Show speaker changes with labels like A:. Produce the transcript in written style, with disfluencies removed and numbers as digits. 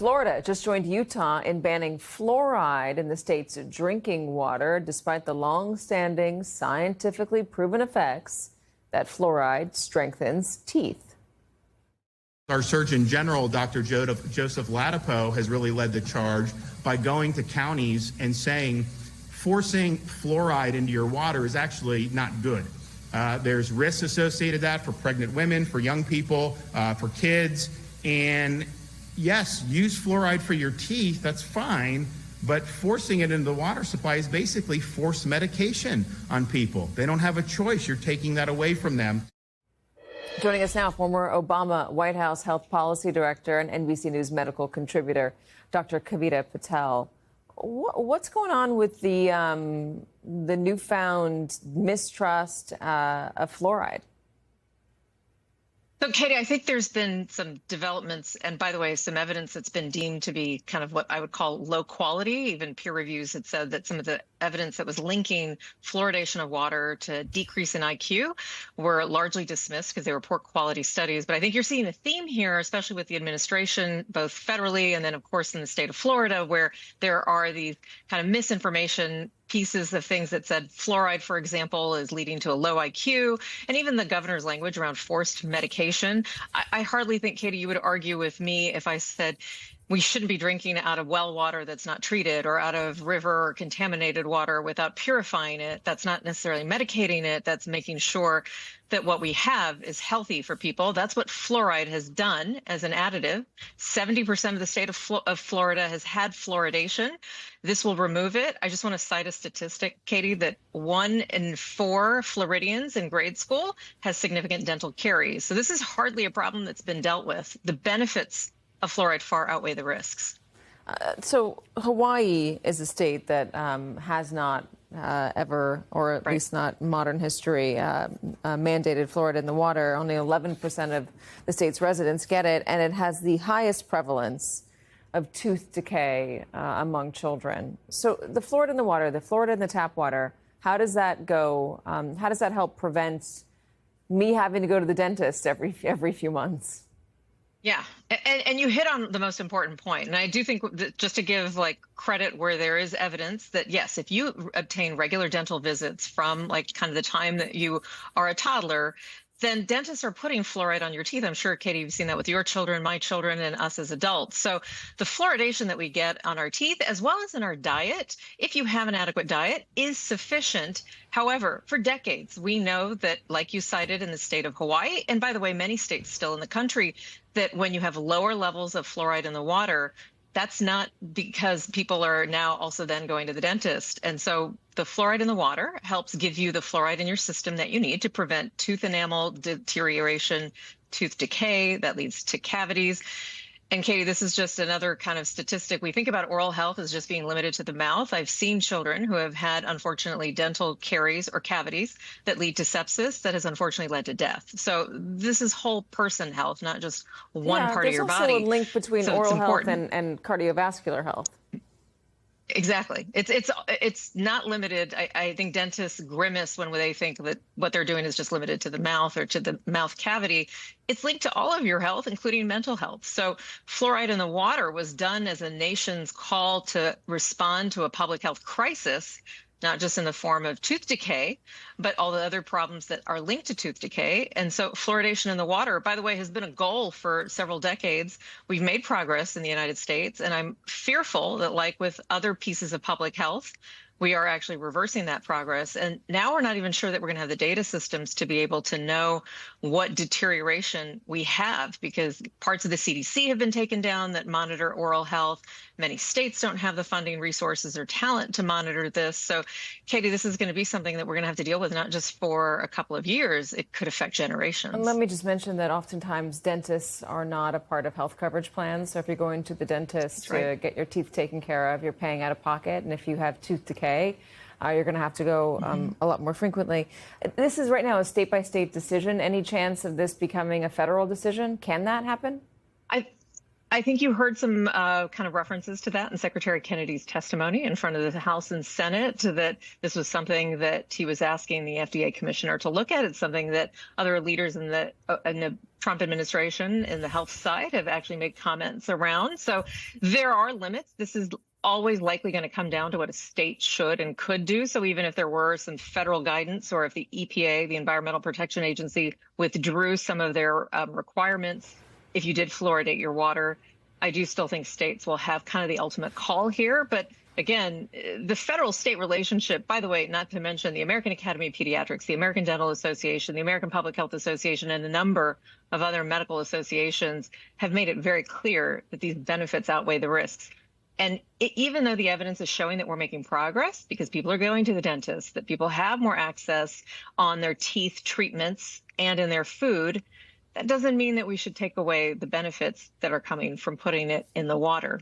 A: Florida just joined Utah in banning fluoride in the state's drinking water, despite the long-standing scientifically proven effects that fluoride strengthens teeth.
B: Our Surgeon General, Dr. Joseph Ladapo, has really led the charge by going to counties and saying forcing fluoride into your water is actually not good. There's risks associated with that for pregnant women, for young people, for kids. And yes, use fluoride for your teeth, that's fine, but forcing it into the water supply is basically forced medication on people. They don't have a choice. You're taking that away from them.
A: Joining us now, former Obama White House Health Policy Director and NBC News medical contributor, Dr. Kavita Patel. What's going on with the newfound mistrust of fluoride?
C: So, Katie, I think there's been some developments, and by the way, some evidence that's been deemed to be kind of what I would call low quality. Even peer reviews had said that some of the evidence that was linking fluoridation of water to decrease in IQ were largely dismissed because they were poor quality studies. But I think you're seeing a theme here, especially with the administration, both federally and then, of course, in the state of Florida, where there are these kind of misinformation pieces of things that said fluoride, for example, is leading to a low IQ, and even the governor's language around forced medication. I hardly think, Katie, you would argue with me if I said we shouldn't be drinking out of well water that's not treated, or out of river or contaminated water without purifying it. That's not necessarily medicating it. That's making sure that what we have is healthy for people. That's what fluoride has done as an additive. 70% of the state of Florida has had fluoridation. This will remove it. I just want to cite a statistic, Katie, that 1 in 4 Floridians in grade school has significant dental caries. So this is hardly a problem that's been dealt with. The benefits of fluoride far outweigh the risks.
A: So Hawaii is a state that has not ever, or at least not modern history, mandated fluoride in the water. Only 11% of the state's residents get it, and it has the highest prevalence of tooth decay among children. So the fluoride in the water, the fluoride in the tap water, how does that go? How does that help prevent me having to go to the dentist every few months?
C: Yeah, and you hit on the most important point. And I do think that just to give credit where there is evidence that, yes, if you obtain regular dental visits from kind of the time that you are a toddler, then dentists are putting fluoride on your teeth. I'm sure, Katie, you've seen that with your children, my children, and us as adults. So the fluoridation that we get on our teeth, as well as in our diet, if you have an adequate diet, is sufficient. However, for decades, we know that, like you cited in the state of Hawaii, and by the way, many states still in the country, that when you have lower levels of fluoride in the water, that's not because people are now also then going to the dentist. And so the fluoride in the water helps give you the fluoride in your system that you need to prevent tooth enamel deterioration, tooth decay that leads to cavities. And Katie, this is just another kind of statistic. We think about oral health as just being limited to the mouth. I've seen children who have had, unfortunately, dental caries or cavities that lead to sepsis that has unfortunately led to death. So this is whole person health, not just one part of your body.
A: There's also a link between oral health and cardiovascular health.
C: Exactly. It's not limited. I think dentists grimace when they think that what they're doing is just limited to the mouth or to the mouth cavity. It's linked to all of your health, including mental health. So fluoride in the water was done as a nation's call to respond to a public health crisis, not just in the form of tooth decay, but all the other problems that are linked to tooth decay. And so fluoridation in the water, by the way, has been a goal for several decades. We've made progress in the United States, and I'm fearful that, like with other pieces of public health, we are actually reversing that progress. And now we're not even sure that we're going to have the data systems to be able to know what deterioration we have, because parts of the CDC have been taken down that monitor oral health. Many states don't have the funding, resources, or talent to monitor this. So, Katie, this is going to be something that we're going to have to deal with, not just for a couple of years. It could affect generations.
A: And let me just mention that oftentimes dentists are not a part of health coverage plans. So if you're going to the dentist to get your teeth taken care of, you're paying out of pocket. And if you have tooth decay, you're going to have to go a lot more frequently. This is right now a state-by-state decision. Any chance of this becoming a federal decision? Can that happen?
C: I think you heard some kind of references to that in Secretary Kennedy's testimony in front of the House and Senate, that this was something that he was asking the FDA commissioner to look at. It's something that other leaders in the Trump administration in the health side have actually made comments around. So there are limits. This is always likely going to come down to what a state should and could do. So even if there were some federal guidance, or if the EPA, the Environmental Protection Agency, withdrew some of their requirements, if you did fluoridate your water, I do still think states will have kind of the ultimate call here. But again, the federal-state relationship, by the way, not to mention the American Academy of Pediatrics, the American Dental Association, the American Public Health Association, and a number of other medical associations have made it very clear that these benefits outweigh the risks. And even though the evidence is showing that we're making progress because people are going to the dentist, that people have more access on their teeth treatments and in their food, that doesn't mean that we should take away the benefits that are coming from putting it in the water.